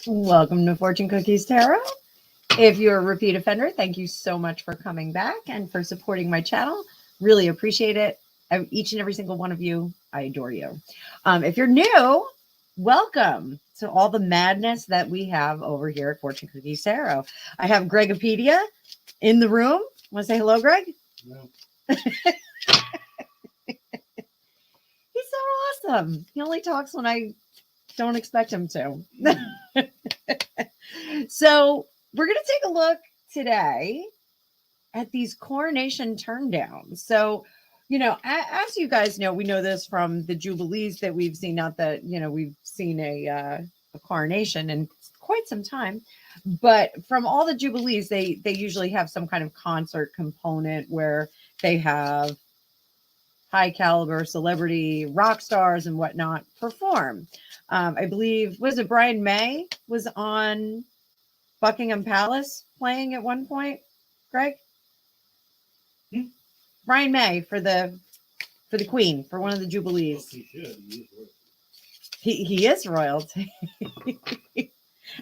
Welcome to Fortune Cookies Tarot. If you're a repeat offender, thank you so much for coming back and for supporting my channel. Really appreciate it. Each and every single one of you, I adore you. If you're new, welcome to all the madness that we have over here at Fortune Cookies Tarot. I have Gregopedia in the room. Want to say hello, Greg? No. He's so awesome. He only talks when I don't expect him to. So we're going to take a look today at these Coronation Turn Downs. So, you know, as you guys know, we know this from the Jubilees that we've seen, not that, you know, we've seen a coronation in quite some time, but from all the Jubilees, they usually have some kind of concert component where they have high caliber celebrity rock stars and whatnot perform. I believe, was it Brian May was on Buckingham Palace playing at one point, Greg? Brian May for the Queen, for one of the Jubilees. He should. He is royalty.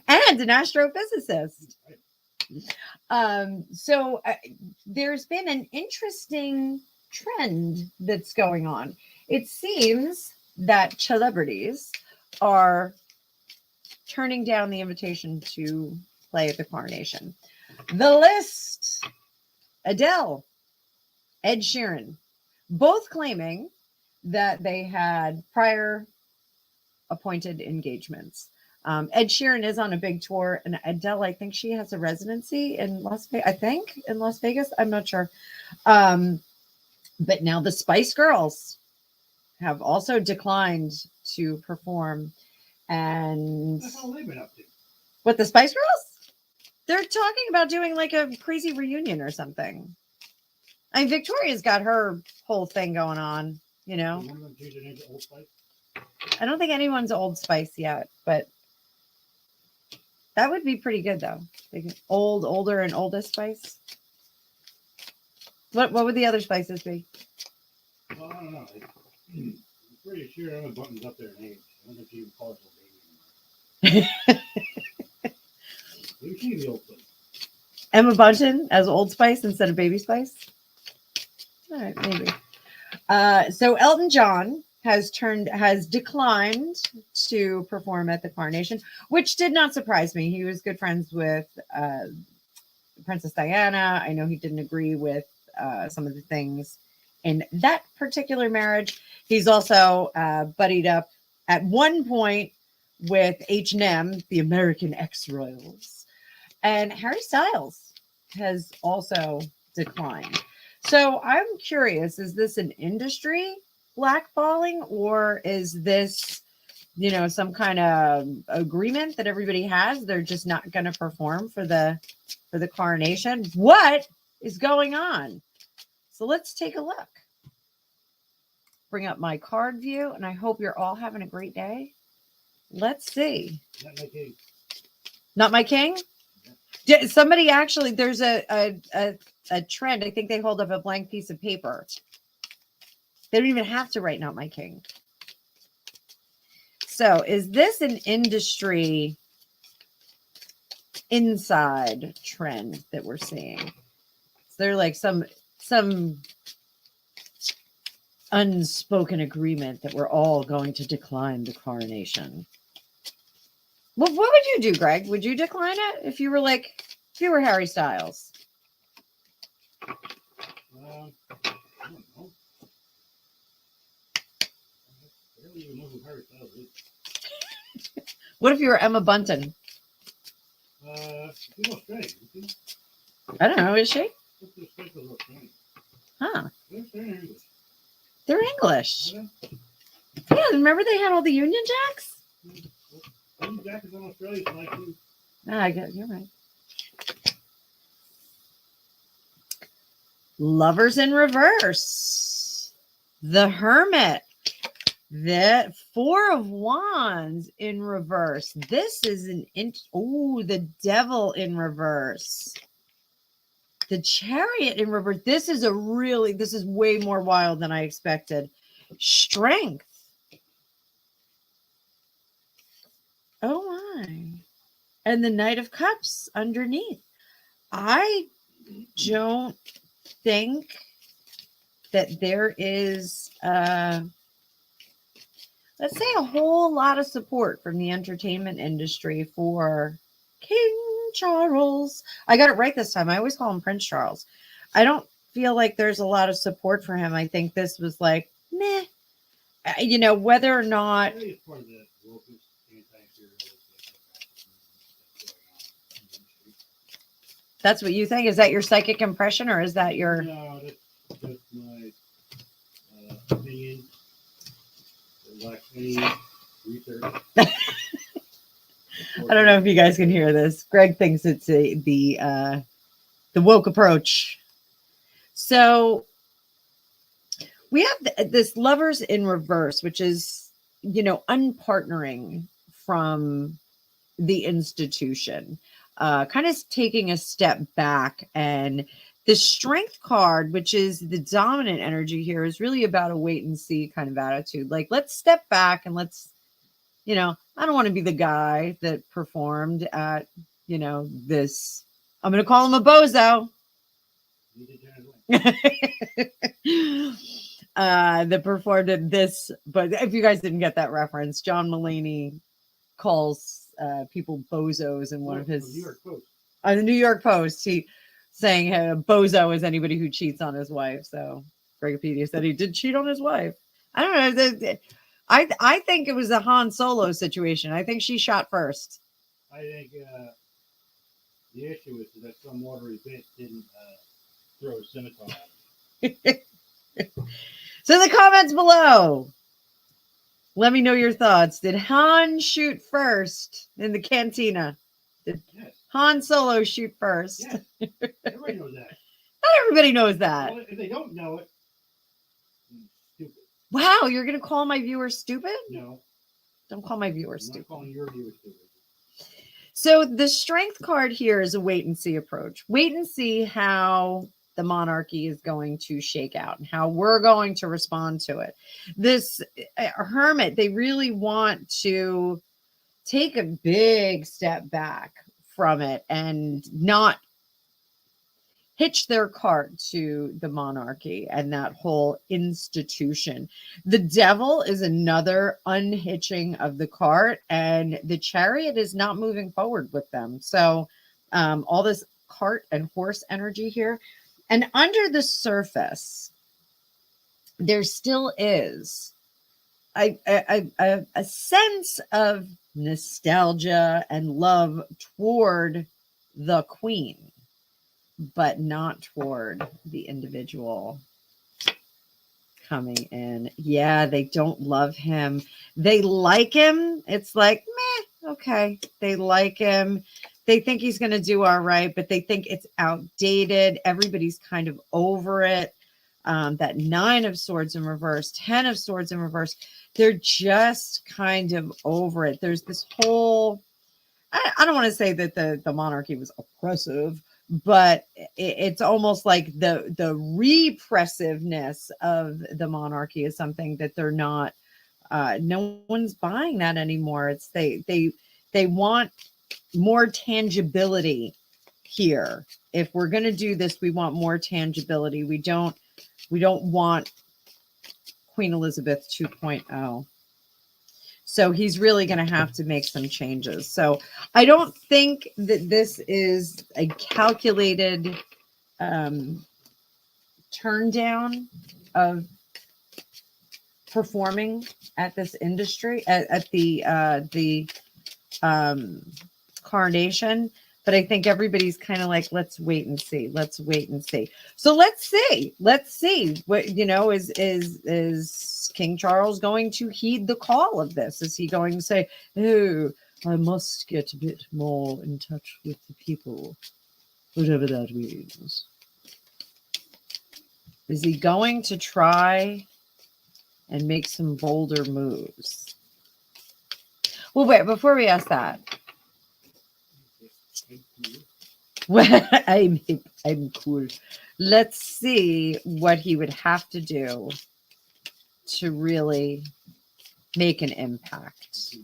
And an astrophysicist. So there's been an interesting trend that's going on. It seems that celebrities are turning down the invitation to play at the coronation. The list: Adele, Ed Sheeran, both claiming that they had prior appointed engagements. Ed Sheeran is on a big tour, and Adele, I think she has a residency in Las Vegas. I'm not sure. But now the Spice Girls have also declined to perform. And that's all they've been up to. What, the Spice Girls? They're talking about doing like a crazy reunion or something. I mean, Victoria's got her whole thing going on, you know. Old Spice? I don't think anyone's Old Spice yet, but that would be pretty good though. Old, older, and oldest Spice. What would the other spices be? Well, I don't know. I'm pretty sure Emma Bunton's up there in age. I don't think she even calls her baby anymore. Maybe she's the Old Spice. Emma Bunton as Old Spice instead of Baby Spice? All right, maybe. So Elton John has declined to perform at the coronation, which did not surprise me. He was good friends with Princess Diana. I know he didn't agree with some of the things in that particular marriage. He's also buddied up at one point with H&M, the American ex-royals. And Harry Styles has also declined. So I'm curious, is this an industry blackballing, or is this, you know, some kind of agreement that everybody has? They're just not going to perform for the coronation. What is going on? So let's take a look. Bring up my card view, and I hope you're all having a great day. Let's see. Not my king. Not my king? Yeah. Somebody actually, there's a trend. I think they hold up a blank piece of paper. They don't even have to write "Not my king." So is this an industry inside trend that we're seeing? Is there like some unspoken agreement that we're all going to decline the coronation? Well, what would you do, Greg? Would you decline it if you were Harry Styles? I don't know. I don't even know who Harry Styles is. What if you were Emma Bunton? She's Australian, isn't she? I don't know. Is she? Huh. They're English. Yeah, remember they had all the Union Jacks? Union Jack is in Australia tonight too. I guess you're right. Lovers in reverse. The Hermit. The Four of Wands in reverse. This is the Devil in reverse. The Chariot in reverse. This is way more wild than I expected. Strength. Oh my. and the Knight of Cups underneath. I don't think that there is, let's say, a whole lot of support from the entertainment industry for King Charles. I got it right this time. I always call him Prince Charles. I don't feel like there's a lot of support for him. I think this was like, meh. You know, whether or not. I think it's part of the wokeness, anti-imperialism that's going on in the industry. That's what you think? Is that your psychic impression, or is that your? No, that's just my opinion. It lacks any research. I don't know if you guys can hear this. Greg thinks it's the woke approach. So we have this Lovers in Reverse, which is, you know, unpartnering from the institution, kind of taking a step back. And the Strength card, which is the dominant energy here, is really about a wait and see kind of attitude. Like, let's step back and let's, you know, I don't want to be the guy that performed at, you know, this. I'm going to call him a bozo. That performed at this. But if you guys didn't get that reference, John Mulaney calls people bozos in one of his. New York Post. On the New York Post, he saying bozo is anybody who cheats on his wife. So Wikipedia said he did cheat on his wife. I don't know. I think it was a Han Solo situation. I think she shot first. I think the issue is that some watery bitch didn't throw a scimitar at him. So in the comments below, let me know your thoughts. Did Han shoot first in the cantina? Did Yes. Han Solo shoot first? Yes. Everybody knows that. Not everybody knows that. Well, if they don't know it, stupid. Wow, you're going to call my viewers stupid? No. Don't call my viewers I'm stupid. not calling your viewers stupid. So the Strength card here is a wait and see approach. Wait and see how the monarchy is going to shake out and how we're going to respond to it. This Hermit, they really want to take a big step back from it and not hitch their cart to the monarchy and that whole institution. The Devil is another unhitching of the cart, and the Chariot is not moving forward with them. So all this cart and horse energy here. And under the surface, there still is a sense of nostalgia and love toward the queen, but not toward the individual coming in. Yeah, they don't love him. They like him. It's like, meh, okay. They like him. They think he's going to do all right, but they think it's outdated. Everybody's kind of over it. That 9 of Swords in reverse, 10 of Swords in reverse. They're just kind of over it. There's this whole, I don't want to say that the monarchy was oppressive, but it's almost like the repressiveness of the monarchy is something that they're not, no one's buying that anymore. It's they want more tangibility here. If we're going to do this, we want more tangibility. We don't want Queen Elizabeth 2.0. So he's really going to have to make some changes. So I don't think that this is a calculated turn down of performing at this industry, at the coronation. But I think everybody's kind of like, let's wait and see. Let's wait and see. So let's see. Let's see what, you know, is King Charles going to heed the call of this? Is he going to say, oh, I must get a bit more in touch with the people, whatever that means? Is he going to try and make some bolder moves? Well, wait, before we ask that, well, I'm cool. Let's see what he would have to do to really make an impact.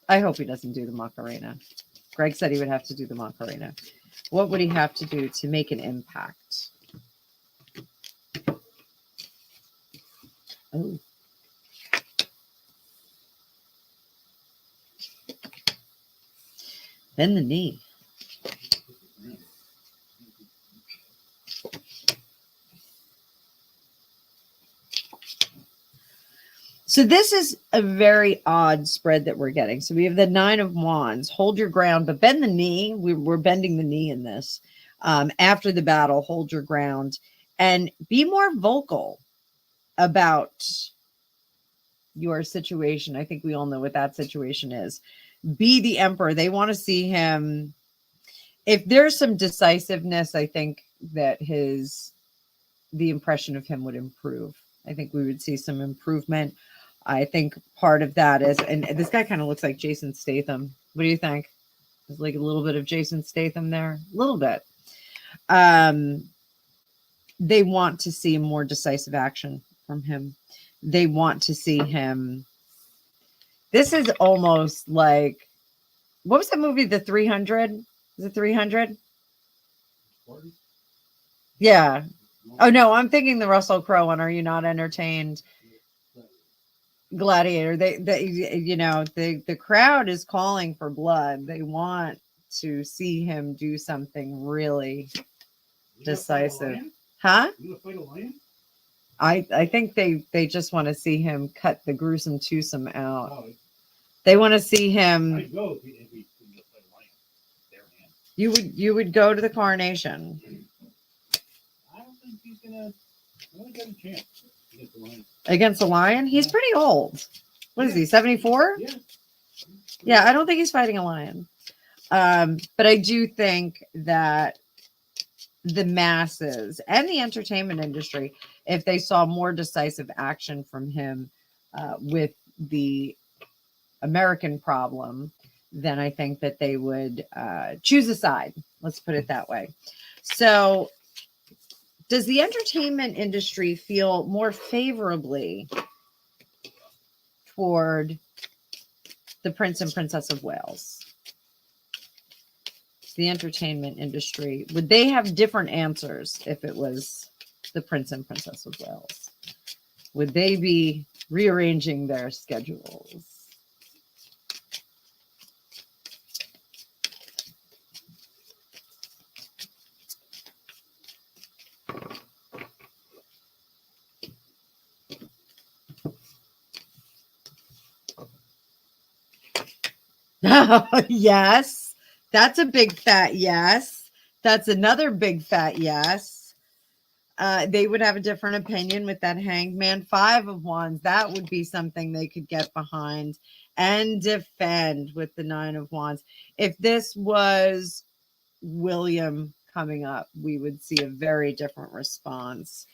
I hope he doesn't do the Macarena. Greg said he would have to do the Macarena. What would he have to do to make an impact? Oh. Bend the knee. So this is a very odd spread that we're getting. So we have the 9 of Wands. Hold your ground, but bend the knee. We're bending the knee in this. After the battle, hold your ground and be more vocal about your situation. I think we all know what that situation is. Be the emperor. They want to see him. If there's some decisiveness, I think that the impression of him would improve. I think we would see some improvement. I think part of that is, and this guy kind of looks like Jason Statham. What do you think? There's like a little bit of Jason Statham there, a little bit. They want to see more decisive action from him. They want to see him. This is almost like, what was that movie? The 300? Is it 300? Yeah. Oh no, I'm thinking the Russell Crowe one. Are You Not Entertained? Gladiator. The crowd is calling for blood. They want to see him do something really decisive. Huh? You gonna fight a lion? I think they just want to see him cut the gruesome twosome out. Oh, They want to see him. I'd go if he could fight a lion. Bare hand. You would go to the coronation. I don't think he's gonna. I don't got a chance against the lion. Against a lion? He's pretty old. What is he, 74? Yeah. Yeah, I don't think he's fighting a lion. But I do think that the masses and the entertainment industry, if they saw more decisive action from him with the American problem, then I think that they would choose a side. Let's put it that way. So does the entertainment industry feel more favorably toward the Prince and Princess of Wales? The entertainment industry, would they have different answers if it was the Prince and Princess of Wales? Would they be rearranging their schedules? Yes, that's a big fat yes. That's another big fat yes. They would have a different opinion with that Hanged Man. 5 of Wands, that would be something they could get behind and defend with the 9 of Wands. If this was William coming up, we would see a very different response.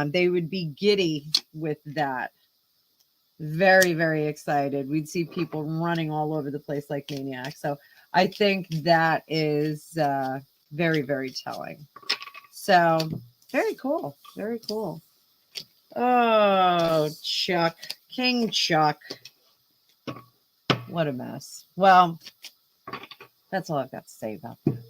They would be giddy with that. Very, very excited. We'd see people running all over the place like maniacs. So I think that is very, very telling. So very cool. Very cool. Oh, Chuck. King Chuck. What a mess. Well, that's all I've got to say about that.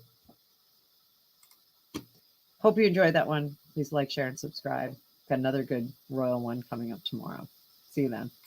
Hope you enjoyed that one. Please like, share, and subscribe. Got another good royal one coming up tomorrow. See you then.